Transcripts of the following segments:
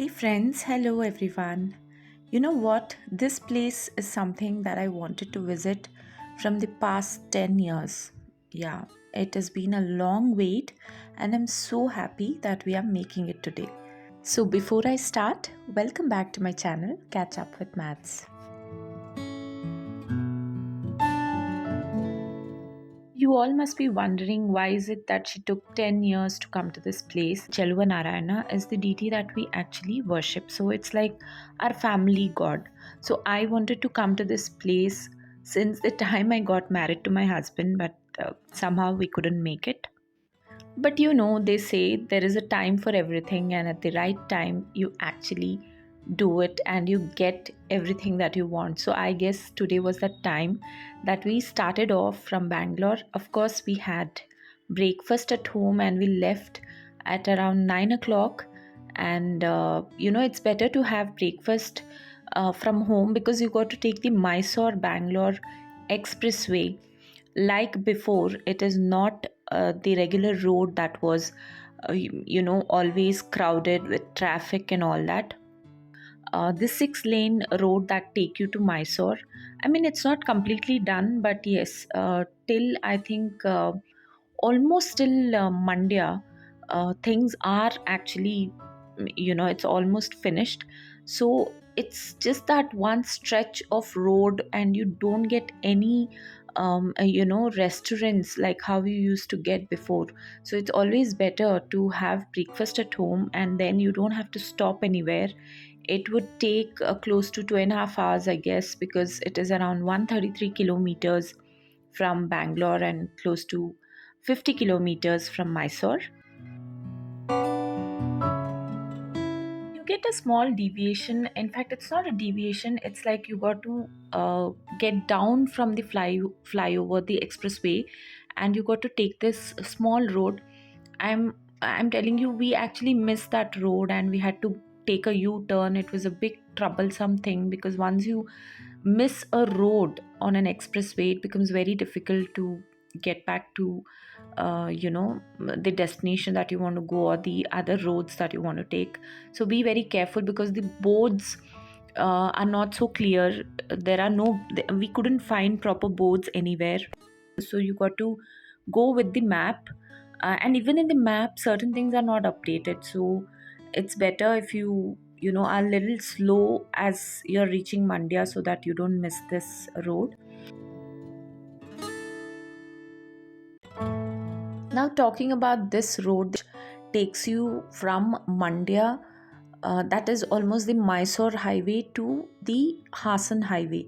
friends, hello everyone. You know what? This place is something that I wanted to visit from the past 10 years. Yeah, it has been a long wait, and I'm so happy that we are making it today. So, before I start, welcome back to my channel, Catch Up with Maths. You all must be wondering why is it that she took 10 years to come to this place. Cheluva Narayana is the deity that we actually worship. So it's like our family god. So I wanted to come to this place since the time I got married to my husband, but somehow we couldn't make it. But they say there is a time for everything, and at the right time, you actually do it and you get everything that you want. So, I guess today was the time that we started off from Bangalore. Of course, we had breakfast at home and we left at around 9 o'clock. And it's better to have breakfast from home because you got to take the Mysore Bangalore expressway. Like before, it is not the regular road that was always crowded with traffic and all that. The 6 lane road that take you to Mysore, I mean, it's not completely done, but yes, till I think almost till Mandya, things are actually, it's almost finished. So it's just that one stretch of road, and you don't get any, restaurants like how you used to get before. So it's always better to have breakfast at home, and then you don't have to stop anywhere. It would take close to 2.5 hours, I guess, because it is around 133 kilometers from Bangalore and close to 50 kilometers from Mysore. You get a small deviation. In fact, it's not a deviation, it's like you got to get down from the flyover, the expressway, and you got to take this small road. I'm telling you, we actually missed that road and we had to take a U-turn. It was a big troublesome thing because once you miss a road on an expressway, it becomes very difficult to get back to the destination that you want to go or the other roads that you want to take. So be very careful because the boards are not so clear. There are no, we couldn't find proper boards anywhere, so you got to go with the map. And even in the map, certain things are not updated, so it's better if you are a little slow as you're reaching Mandya so that you don't miss this road. Now, talking about this road, takes you from Mandya, that is almost the Mysore highway, to the Hassan highway.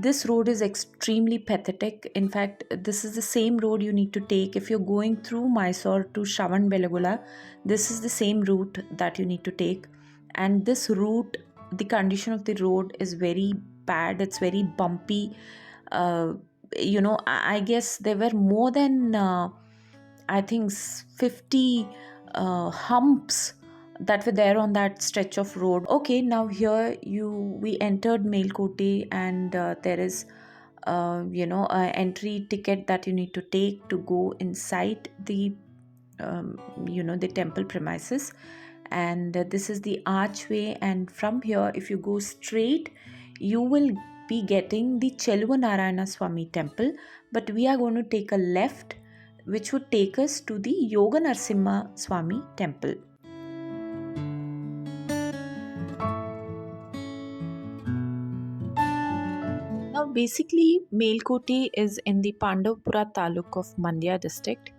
This road is extremely pathetic. In fact, this is the same road you need to take if you're going through Mysore to Shravanabelagola. This is the same route that you need to take. And this route, the condition of the road is very bad. It's very bumpy. Uh, I guess there were more than I think 50 humps that were there on that stretch of road. Okay, now here we entered Melukote, and there is a entry ticket that you need to take to go inside the the temple premises. And this is the archway, and from here, if you go straight, you will be getting the Cheluva Narayana Swami temple. But we are going to take a left, which would take us to the Yoga Narsimha Swami temple. Now, basically, Melukote is in the Pandavpura taluk of Mandya district,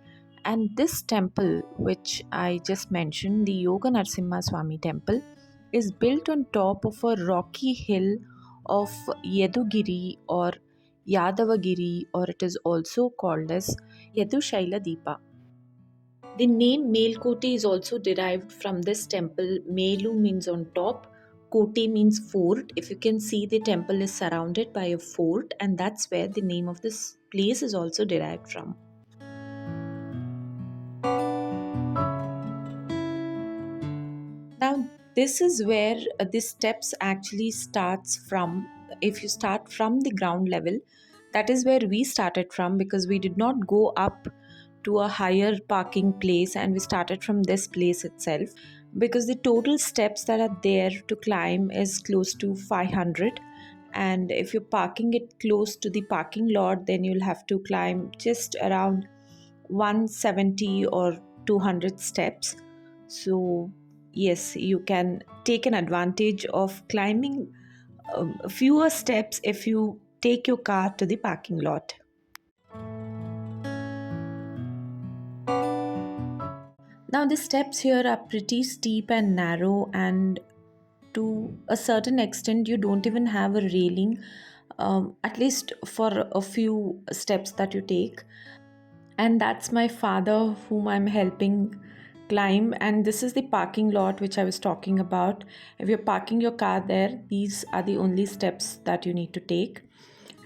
and this temple, which I just mentioned, the Yoga Narsimha Swami temple, is built on top of a rocky hill of Yadugiri or Yadavagiri, or it is also called as Yadushaila Deepa. The name Melukote is also derived from this temple. Melu means on top, Kote means fort. If you can see, the temple is surrounded by a fort, and that's where the name of this place is also derived from. Now, this is where the steps actually starts from. If you start from the ground level, that is where we started from, because we did not go up to a higher parking place, and we started from this place itself because the total steps that are there to climb is close to 500. And if you're parking it close to the parking lot, then you'll have to climb just around 170 or 200 steps. So yes, you can take an advantage of climbing fewer steps if you take your car to the parking lot. Now the steps here are pretty steep and narrow, and to a certain extent you don't even have a railing, at least for a few steps that you take. And that's my father whom I'm helping climb. And this is the parking lot which I was talking about. If you're parking your car there, these are the only steps that you need to take.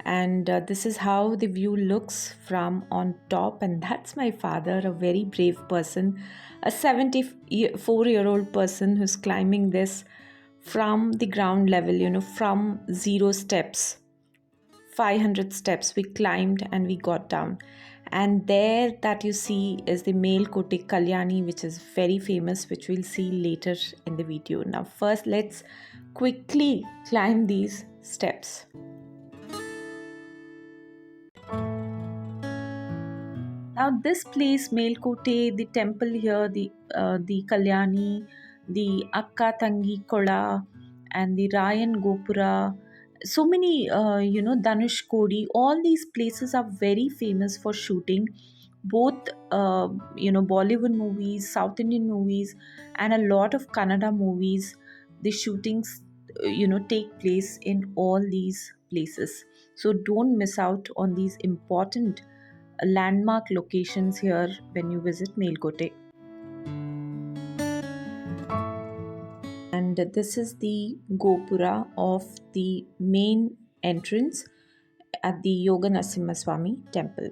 And this is how the view looks from on top. And that's my father, a very brave person, a 74-year-old person who's climbing this from the ground level, from 0 steps. 500 steps we climbed and we got down. And there that you see is the Melukote Kalyani, which is very famous, which we'll see later in the video. Now first let's quickly climb these steps. Now this place Melukote, the temple here, the Kalyani, the Akka Tangi Kola, and the Rayan Gopura, so many Danush Kodi, all these places are very famous for shooting both Bollywood movies, South Indian movies, and a lot of Kannada movies. The shootings take place in all these places, so don't miss out on these important landmark locations here when you visit Melukote. And this is the Gopura of the main entrance at the Yoga Swami temple.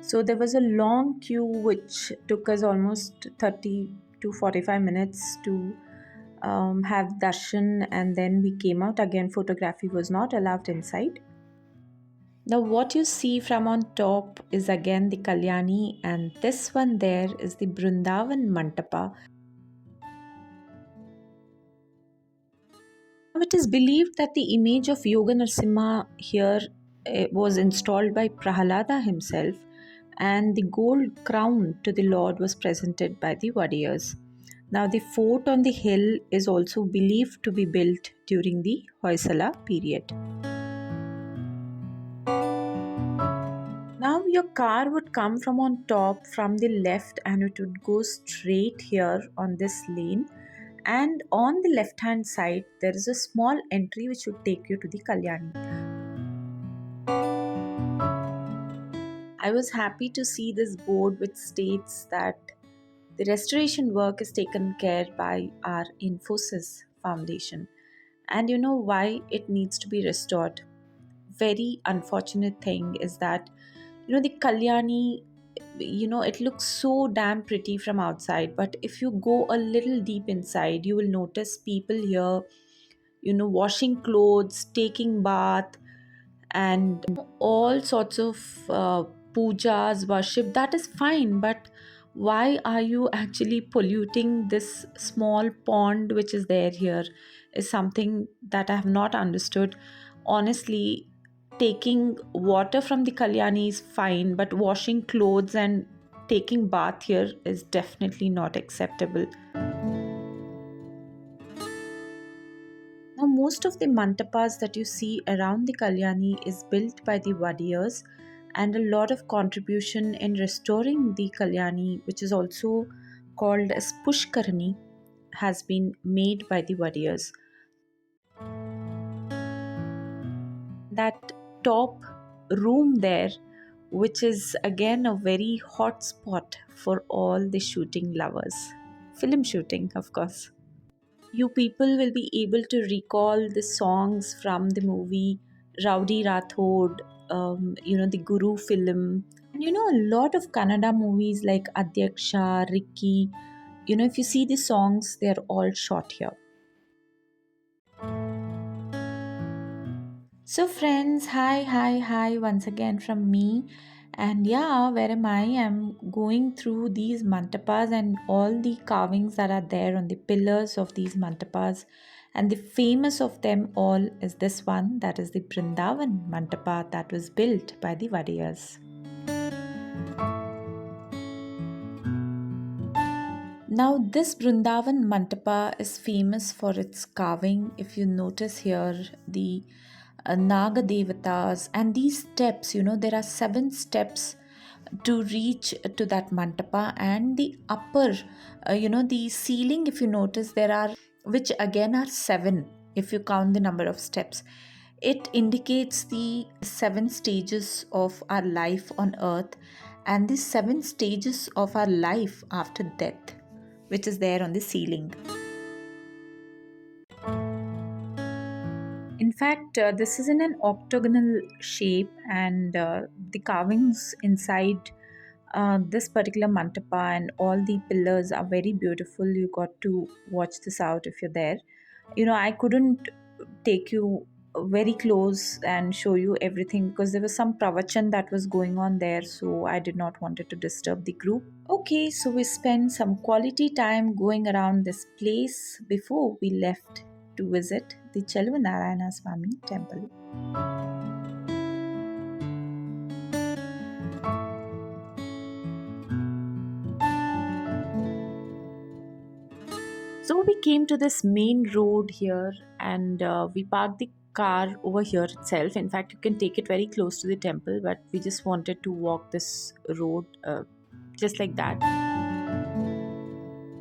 So there was a long queue which took us almost 30 to 45 minutes to have darshan, and then we came out again. Photography was not allowed inside. Now what you see from on top is again the Kalyani, and this one there is the Brindavan Mantapa. Now it is believed that the image of Yoga Narasimha here was installed by Prahalada himself, and the gold crown to the Lord was presented by the warriors. Now the fort on the hill is also believed to be built during the Hoysala period. Now your car would come from on top from the left, and it would go straight here on this lane, and on the left hand side there is a small entry which would take you to the Kalyani. I was happy to see this board which states that the restoration work is taken care by our Infosys Foundation. And you know why it needs to be restored? Very unfortunate thing is that the Kalyani, it looks so damn pretty from outside, but if you go a little deep inside, you will notice people here, washing clothes, taking bath, and all sorts of pujas, worship. That is fine, but why are you actually polluting this small pond which is there here is something that I have not understood. Honestly, taking water from the Kalyani is fine, but washing clothes and taking bath here is definitely not acceptable. Now, most of the mantapas that you see around the Kalyani is built by the Vadiyars, and a lot of contribution in restoring the Kalyani, which is also called as Pushkarani, has been made by the Vadiyars. That top room there, which is again a very hot spot for all the shooting lovers, film shooting, of course. You people will be able to recall the songs from the movie Rowdy Rathod, the Guru film, and a lot of Kannada movies like Adyaksha, Ricky. If you see the songs, they are all shot here. So, friends, hi, once again from me. And yeah, where am I? I'm going through these mantapas and all the carvings that are there on the pillars of these mantapas. And the famous of them all is this one, that is the Brindavan mantapa that was built by the Vadiyas. Now, this Brindavan Mantapa is famous for its carving. If you notice here, the Naga Devatas and these steps, there are seven steps to reach to that Mantapa, and the upper, the ceiling, if you notice, there are, which again are seven if you count the number of steps. It indicates the seven stages of our life on earth and the seven stages of our life after death, which is there on the ceiling. In fact, this is in an octagonal shape, and the carvings inside this particular mantapa and all the pillars are very beautiful. You got to watch this out if you're there. I couldn't take you very close and show you everything because there was some pravachan that was going on there, so I did not wanted to disturb the group. Okay, so we spent some quality time going around this place before we left to visit the Chelvanarayana Swami temple. So we came to this main road here, and we parked the car over here itself. In fact, you can take it very close to the temple, but we just wanted to walk this road just like that.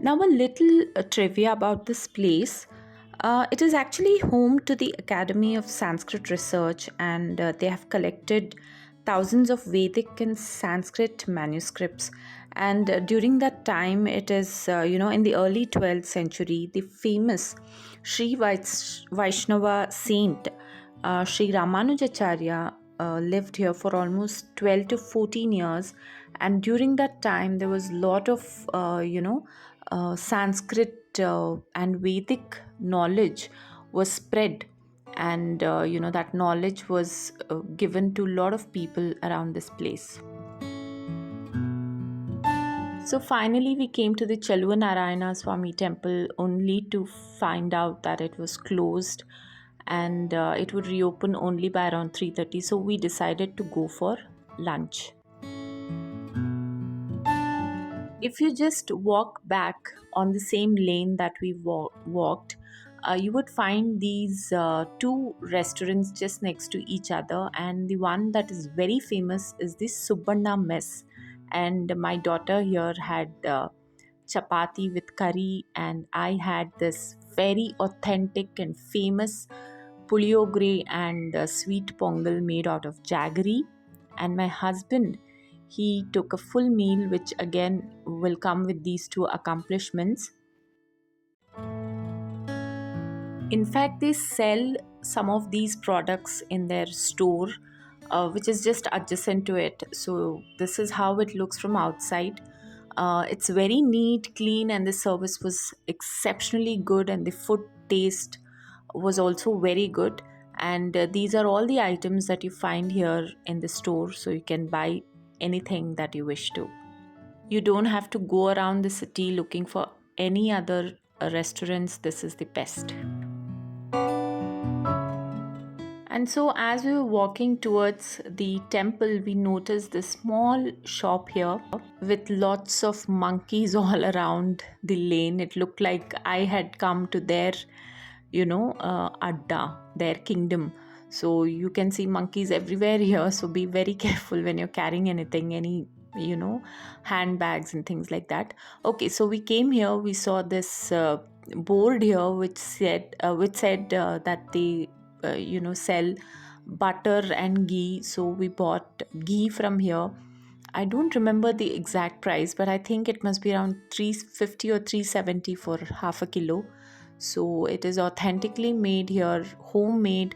Now, a little trivia about this place. It is actually home to the Academy of Sanskrit Research, and they have collected thousands of Vedic and Sanskrit manuscripts. And during that time, it is, in the early 12th century, the famous Sri Vaishnava saint Sri Ramanujacharya lived here for almost 12 to 14 years. And during that time, there was a lot of, Sanskrit and Vedic knowledge was spread, and that knowledge was given to a lot of people around this place. So finally, we came to the Chelvanarayana Swami temple only to find out that it was closed, and it would reopen only by around 3:30. So we decided to go for lunch. If you just walk back on the same lane that we walked, you would find these two restaurants just next to each other, and the one that is very famous is the Subbanna mess. And my daughter here had chapati with curry, and I had this very authentic and famous puliyogre and sweet pongal made out of jaggery. And my husband, he took a full meal, which again will come with these two accomplishments. In fact, they sell some of these products in their store, which is just adjacent to it. So, this is how it looks from outside. It's very neat, clean, and the service was exceptionally good, and the food taste was also very good. And these are all the items that you find here in the store, so you can buy anything that you wish to. You don't have to go around the city looking for any other restaurants. This is the best. And so, as we were walking towards the temple, we noticed this small shop here with lots of monkeys all around the lane. It looked like I had come to their, adda, their kingdom. So, you can see monkeys everywhere here. So, be very careful when you're carrying anything, any handbags and things like that. Okay, so we came here, we saw this board here which said that they sell butter and ghee. So we bought ghee from here. I don't remember the exact price, but I think it must be around 350 or 370 for half a kilo. So it is authentically made here, homemade,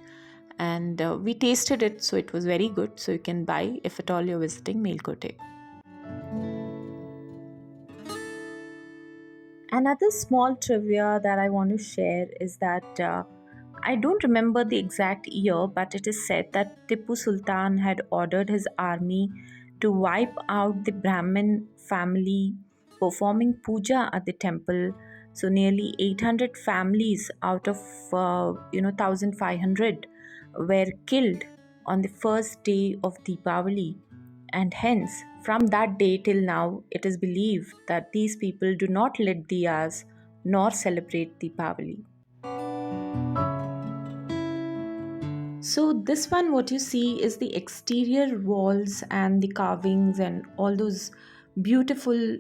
and we tasted it, so it was very good. So you can buy if at all you're visiting Melukote. Another small trivia that I want to share is that I don't remember the exact year, but it is said that Tipu Sultan had ordered his army to wipe out the Brahmin family performing puja at the temple. So nearly 800 families out of 1500 were killed on the first day of Deepavali, and hence from that day till now it is believed that these people do not lit diyas nor celebrate Deepavali. So this one, what you see is the exterior walls and the carvings and all those beautiful,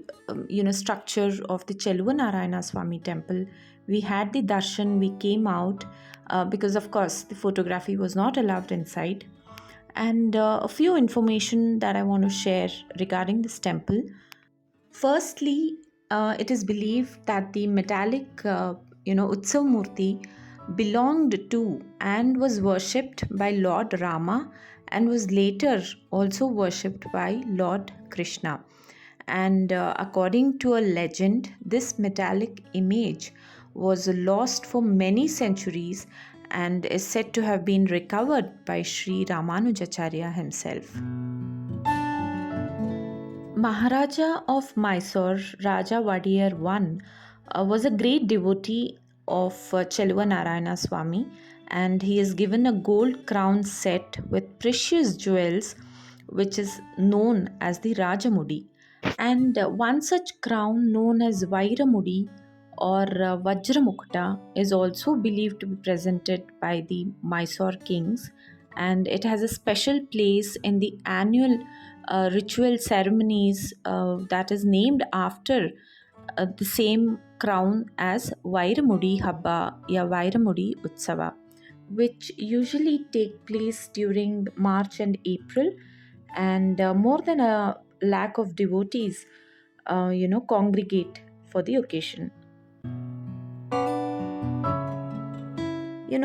structure of the Cheluvanarayana Swami temple. We had the darshan. We came out because, of course, the photography was not allowed inside. And a few information that I want to share regarding this temple. Firstly, it is believed that the metallic, Utsav Murti belonged to and was worshipped by Lord Rama and was later also worshipped by Lord Krishna. And according to a legend, this metallic image was lost for many centuries and is said to have been recovered by Sri Ramanujacharya himself. Maharaja of Mysore, Raja Wadiyar I, was a great devotee of Cheluva Swami, and he is given a gold crown set with precious jewels, which is known as the Rajamudi. And one such crown, known as Vairamudi or Vajramukta, is also believed to be presented by the Mysore kings, and it has a special place in the annual ritual ceremonies that is named after the same crown as Vairamudi Habba ya Vairamudi Utsava, which usually take place during March and April, and more than a lakh of devotees, congregate for the occasion.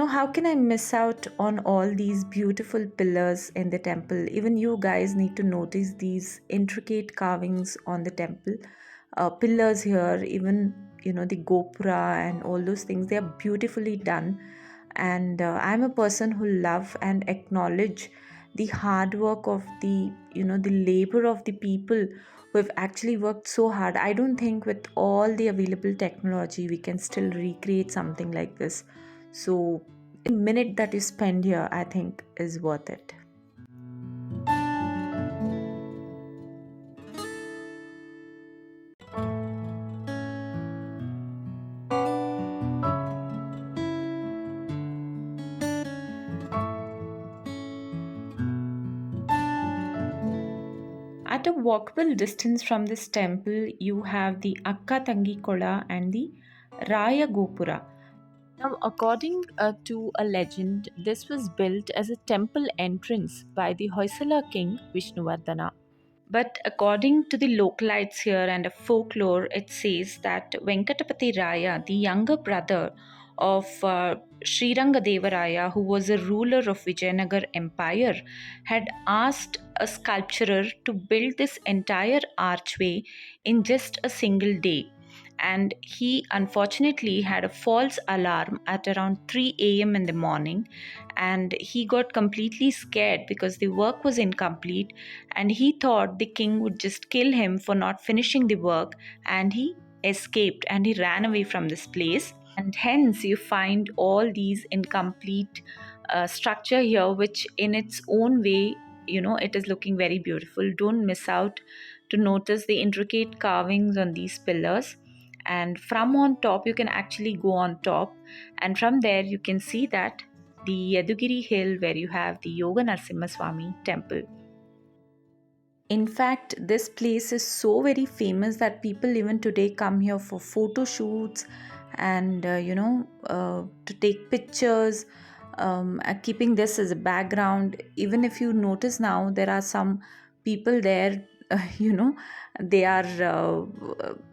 How can I miss out on all these beautiful pillars in the temple? Even you guys need to notice these intricate carvings on the temple. Pillars here, even, the gopura and all those things, they are beautifully done. And I'm a person who love and acknowledge the hard work of the labor of the people who have actually worked so hard. I don't think with all the available technology we can still recreate something like this. So, the minute that you spend here, I think, is worth it. At a walkable distance from this temple, you have the Akka Tangi Kola and the Raya Gopura. Now, according to a legend, this was built as a temple entrance by the Hoysala king Vishnuvardhana. But according to the localites here and a folklore, it says that Venkatapati Raya, the younger brother of Srirangadevaraya, who was a ruler of Vijayanagar Empire, had asked a sculptor to build this entire archway in just a single day. And he unfortunately had a false alarm at around 3 a.m. in the morning, and he got completely scared because the work was incomplete, and he thought the king would just kill him for not finishing the work, and he escaped and he ran away from this place. And hence you find all these incomplete structure here, which in its own way, it is looking very beautiful. Don't miss out to notice the intricate carvings on these pillars. And from on top, you can actually go on top, and from there you can see that the Yadugiri hill where you have the Yoga Narasimha Swami temple. In fact, this place is so very famous that people even today come here for photo shoots and to take pictures, keeping this as a background. Even if you notice now, there are some people there, they are,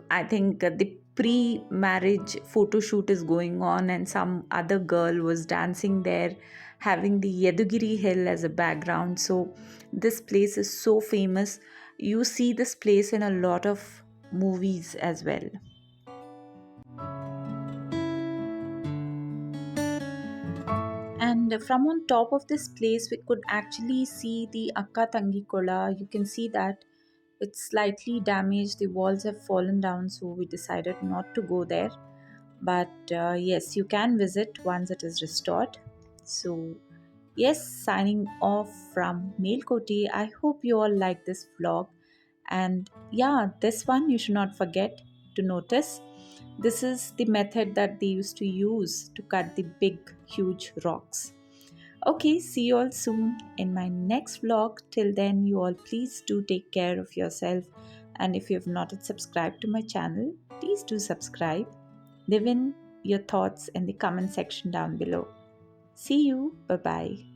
I think, the pre-marriage photo shoot is going on, and some other girl was dancing there, having the Yadugiri hill as a background. So this place is so famous. You see this place in a lot of movies as well. And from on top of this place, we could actually see the Akka Tangi Kola. You can see that it's slightly damaged, the walls have fallen down, so we decided not to go there. But yes, you can visit once it is restored. So, yes, signing off from Melukote. I hope you all like this vlog. And yeah, this one you should not forget to notice. This is the method that they used to use to cut the big, huge rocks. Okay, see you all soon in my next vlog. Till then, you all please do take care of yourself. And if you have not yet subscribed to my channel, please do subscribe. Leave in your thoughts in the comment section down below. See you. Bye bye.